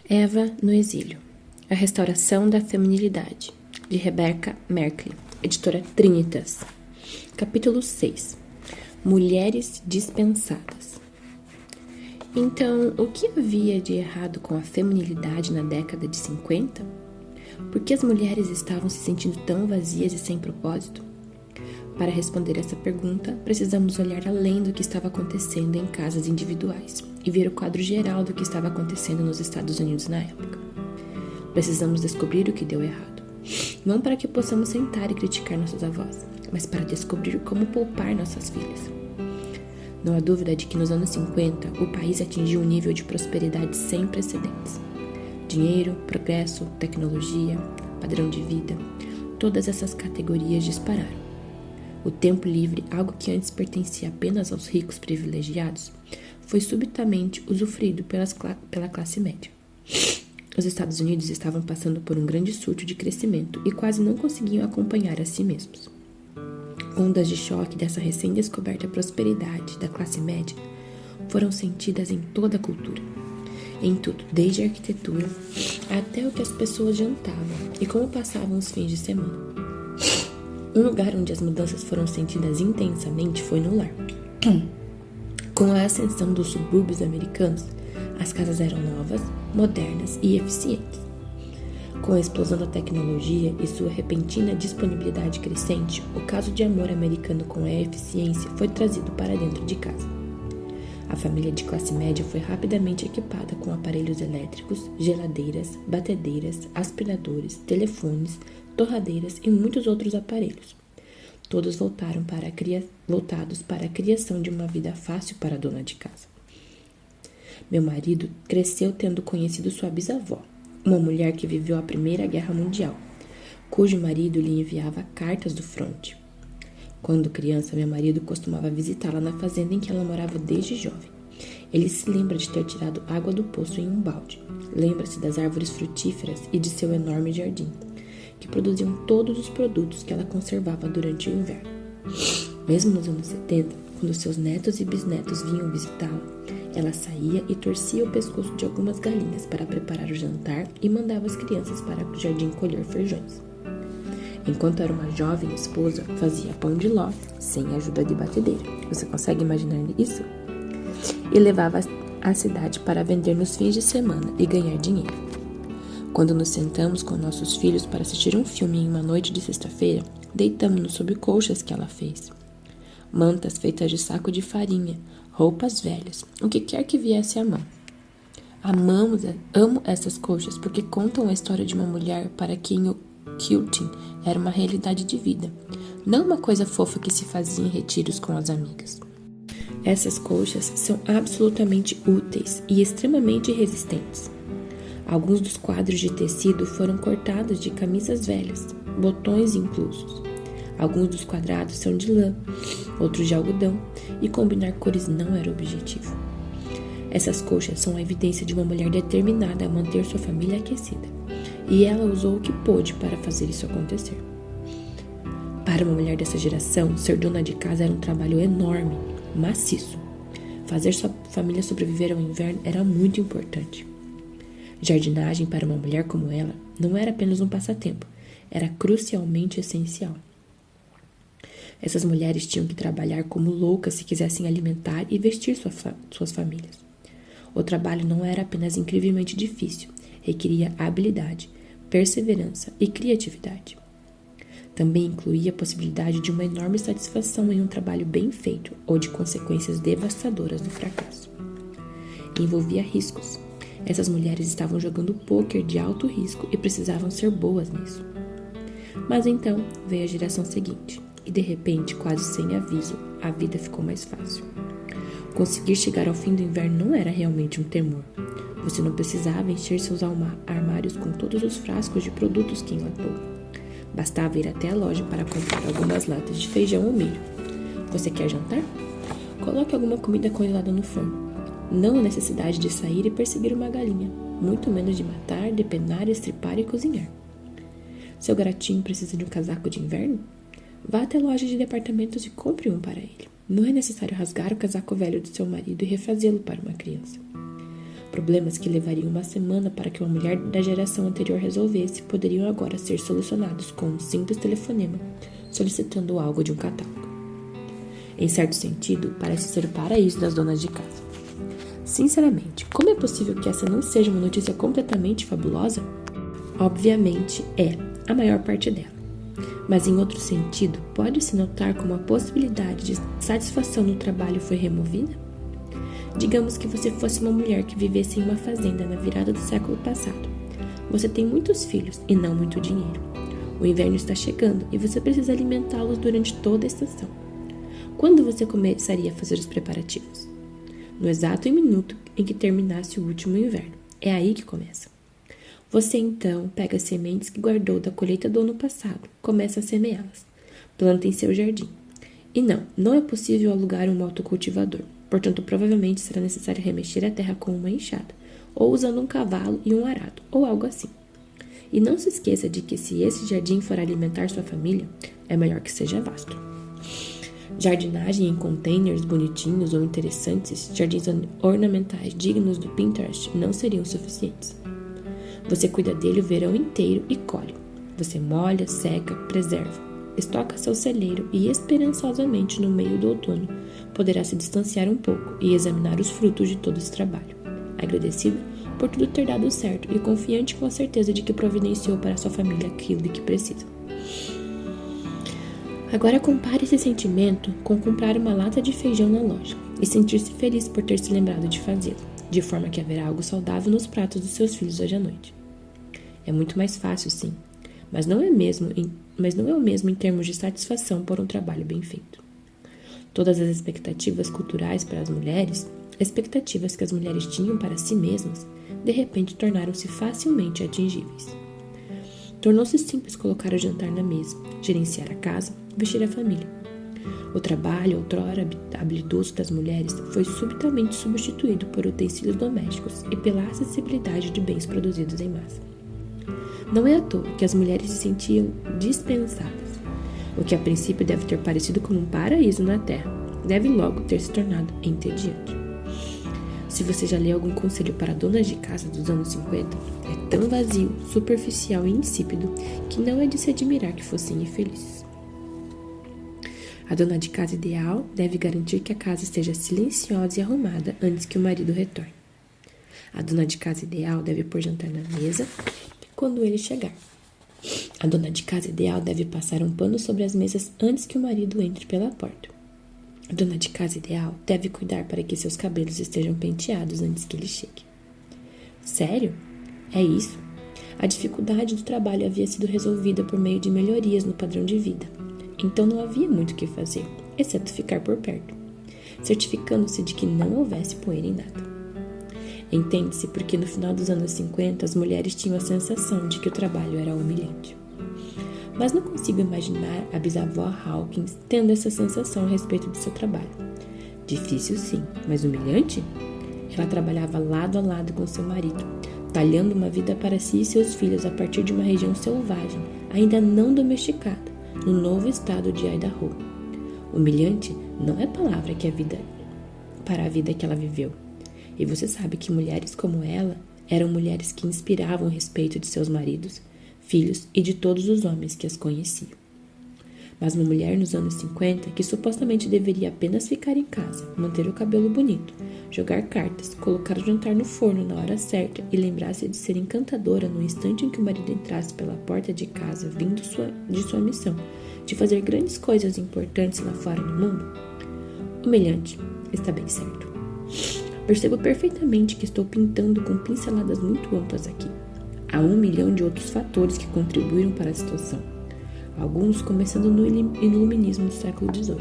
Eva no exílio. A restauração da feminilidade, de Rebecca Merkley, editora Trinitas. Capítulo 6. Mulheres dispensadas. Então, o que havia de errado com a feminilidade na década de 50? Por que as mulheres estavam se sentindo tão vazias e sem propósito? Para responder essa pergunta, precisamos olhar além do que estava acontecendo em casas individuais e ver o quadro geral do que estava acontecendo nos Estados Unidos na época. Precisamos descobrir o que deu errado, não para que possamos sentar e criticar nossos avós, mas para descobrir como poupar nossas filhas. Não há dúvida de que nos anos 50 o país atingiu um nível de prosperidade sem precedentes. Dinheiro, progresso, tecnologia, padrão de vida, todas essas categorias dispararam. O tempo livre, algo que antes pertencia apenas aos ricos privilegiados, foi subitamente usufruído pela classe média. Os Estados Unidos estavam passando por um grande surto de crescimento e quase não conseguiam acompanhar a si mesmos. Ondas de choque dessa recém-descoberta prosperidade da classe média foram sentidas em toda a cultura, em tudo, desde a arquitetura até o que as pessoas jantavam e como passavam os fins de semana. Um lugar onde as mudanças foram sentidas intensamente foi no lar. Com a ascensão dos subúrbios americanos, as casas eram novas, modernas e eficientes. Com a explosão da tecnologia e sua repentina disponibilidade crescente, o caso de amor americano com a eficiência foi trazido para dentro de casa. A família de classe média foi rapidamente equipada com aparelhos elétricos, geladeiras, batedeiras, aspiradores, telefones, torradeiras e muitos outros aparelhos. Todos voltados para a criação de uma vida fácil para a dona de casa. Meu marido cresceu tendo conhecido sua bisavó, uma mulher que viveu a Primeira Guerra Mundial, cujo marido lhe enviava cartas do fronte. Quando criança, meu marido costumava visitá-la na fazenda em que ela morava desde jovem. Ele se lembra de ter tirado água do poço em um balde. Lembra-se das árvores frutíferas e de seu enorme jardim, que produziam todos os produtos que ela conservava durante o inverno. Mesmo nos anos 70, quando seus netos e bisnetos vinham visitá-la, ela saía e torcia o pescoço de algumas galinhas para preparar o jantar e mandava as crianças para o jardim colher feijões. Enquanto era uma jovem esposa, fazia pão de ló, sem a ajuda de batedeira. Você consegue imaginar isso? E levava à cidade para vender nos fins de semana e ganhar dinheiro. Quando nos sentamos com nossos filhos para assistir um filme em uma noite de sexta-feira, deitamos-nos sobre colchas que ela fez. Mantas feitas de saco de farinha, roupas velhas, o que quer que viesse à mão. Amo essas colchas porque contam a história de uma mulher para quem o quilting era uma realidade de vida, não uma coisa fofa que se fazia em retiros com as amigas. Essas colchas são absolutamente úteis e extremamente resistentes. Alguns dos quadros de tecido foram cortados de camisas velhas, botões inclusos. Alguns dos quadrados são de lã, outros de algodão, e combinar cores não era objetivo. Essas colchas são a evidência de uma mulher determinada a manter sua família aquecida, e ela usou o que pôde para fazer isso acontecer. Para uma mulher dessa geração, ser dona de casa era um trabalho enorme, maciço. Fazer sua família sobreviver ao inverno era muito importante. Jardinagem para uma mulher como ela não era apenas um passatempo, era crucialmente essencial. Essas mulheres tinham que trabalhar como loucas se quisessem alimentar e vestir suas famílias. O trabalho não era apenas incrivelmente difícil, requeria habilidade, perseverança e criatividade. Também incluía a possibilidade de uma enorme satisfação em um trabalho bem feito ou de consequências devastadoras do fracasso. Envolvia riscos. Essas mulheres estavam jogando pôquer de alto risco e precisavam ser boas nisso. Mas então veio a geração seguinte, e de repente, quase sem aviso, a vida ficou mais fácil. Conseguir chegar ao fim do inverno não era realmente um temor. Você não precisava encher seus armários com todos os frascos de produtos que enlatou. Bastava ir até a loja para comprar algumas latas de feijão ou milho. Você quer jantar? Coloque alguma comida congelada no forno. Não há necessidade de sair e perseguir uma galinha, muito menos de matar, depenar, estripar e cozinhar. Seu garotinho precisa de um casaco de inverno? Vá até a loja de departamentos e compre um para ele. Não é necessário rasgar o casaco velho do seu marido e refazê-lo para uma criança. Problemas que levariam uma semana para que uma mulher da geração anterior resolvesse poderiam agora ser solucionados com um simples telefonema solicitando algo de um catálogo. Em certo sentido, parece ser o paraíso das donas de casa. Sinceramente, como é possível que essa não seja uma notícia completamente fabulosa? Obviamente é a maior parte dela. Mas em outro sentido, pode-se notar como a possibilidade de satisfação no trabalho foi removida? Digamos que você fosse uma mulher que vivesse em uma fazenda na virada do século passado. Você tem muitos filhos e não muito dinheiro. O inverno está chegando e você precisa alimentá-los durante toda a estação. Quando você começaria a fazer os preparativos? No exato minuto em que terminasse o último inverno. É aí que começa. Você então pega as sementes que guardou da colheita do ano passado, começa a semeá-las, planta em seu jardim. E não é possível alugar um motocultivador, portanto provavelmente será necessário remexer a terra com uma enxada, ou usando um cavalo e um arado, ou algo assim. E não se esqueça de que se esse jardim for alimentar sua família, é melhor que seja vasto. Jardinagem em containers bonitinhos ou interessantes, jardins ornamentais dignos do Pinterest não seriam suficientes. Você cuida dele o verão inteiro e colhe. Você molha, seca, preserva. Estoca seu celeiro e, esperançosamente, no meio do outono, poderá se distanciar um pouco e examinar os frutos de todo esse trabalho. Agradecida por tudo ter dado certo e confiante com a certeza de que providenciou para sua família aquilo de que precisa. Agora compare esse sentimento com comprar uma lata de feijão na loja e sentir-se feliz por ter se lembrado de fazê-lo, de forma que haverá algo saudável nos pratos dos seus filhos hoje à noite. É muito mais fácil, sim, mas não é o mesmo em termos de satisfação por um trabalho bem feito. Todas as expectativas culturais para as mulheres, expectativas que as mulheres tinham para si mesmas, de repente tornaram-se facilmente atingíveis. Tornou-se simples colocar o jantar na mesa, gerenciar a casa, vestir a família. O trabalho, outrora habilidoso das mulheres, foi subitamente substituído por utensílios domésticos e pela acessibilidade de bens produzidos em massa. Não é à toa que as mulheres se sentiam dispensadas. O que a princípio deve ter parecido como um paraíso na terra, deve logo ter se tornado entediante. Se você já leu algum conselho para donas de casa dos anos 50, é tão vazio, superficial e insípido que não é de se admirar que fossem infelizes. A dona de casa ideal deve garantir que a casa esteja silenciosa e arrumada antes que o marido retorne. A dona de casa ideal deve pôr jantar na mesa quando ele chegar. A dona de casa ideal deve passar um pano sobre as mesas antes que o marido entre pela porta. A dona de casa ideal deve cuidar para que seus cabelos estejam penteados antes que ele chegue. Sério? É isso? A dificuldade do trabalho havia sido resolvida por meio de melhorias no padrão de vida. Então não havia muito o que fazer, exceto ficar por perto, certificando-se de que não houvesse poeira em nada. Entende-se porque no final dos anos 50 as mulheres tinham a sensação de que o trabalho era humilhante. Mas não consigo imaginar a bisavó Hawkins tendo essa sensação a respeito de seu trabalho. Difícil sim, mas humilhante? Ela trabalhava lado a lado com seu marido, talhando uma vida para si e seus filhos a partir de uma região selvagem, ainda não domesticada, no novo estado de Idaho. Humilhante não é palavra para a vida que ela viveu. E você sabe que mulheres como ela eram mulheres que inspiravam o respeito de seus maridos, filhos e de todos os homens que as conheciam. Mas uma mulher nos anos 50, que supostamente deveria apenas ficar em casa, manter o cabelo bonito, jogar cartas, colocar o jantar no forno na hora certa e lembrar-se de ser encantadora no instante em que o marido entrasse pela porta de casa vindo de sua missão, de fazer grandes coisas importantes lá fora no mundo? Humilhante, está bem certo. Percebo perfeitamente que estou pintando com pinceladas muito amplas aqui. Há 1 milhão de outros fatores que contribuíram para a situação. Alguns começando no iluminismo do século XVIII,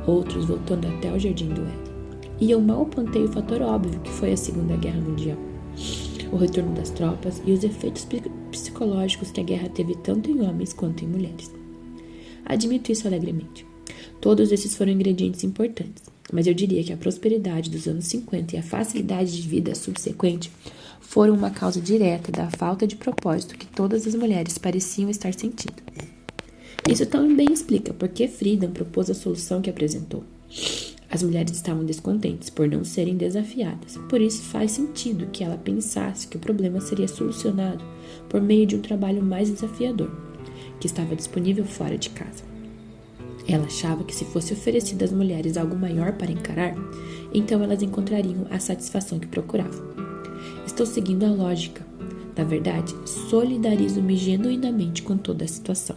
outros voltando até o Jardim do Éden. E eu mal apontei o fator óbvio que foi a Segunda Guerra Mundial, o retorno das tropas e os efeitos psicológicos que a guerra teve tanto em homens quanto em mulheres. Admito isso alegremente. Todos esses foram ingredientes importantes, mas eu diria que a prosperidade dos anos 50 e a facilidade de vida subsequente foram uma causa direta da falta de propósito que todas as mulheres pareciam estar sentindo. Isso também explica por que Friedan propôs a solução que apresentou. As mulheres estavam descontentes por não serem desafiadas, por isso faz sentido que ela pensasse que o problema seria solucionado por meio de um trabalho mais desafiador, que estava disponível fora de casa. Ela achava que se fosse oferecido às mulheres algo maior para encarar, então elas encontrariam a satisfação que procuravam. Estou seguindo a lógica. Na verdade, solidarizo-me genuinamente com toda a situação.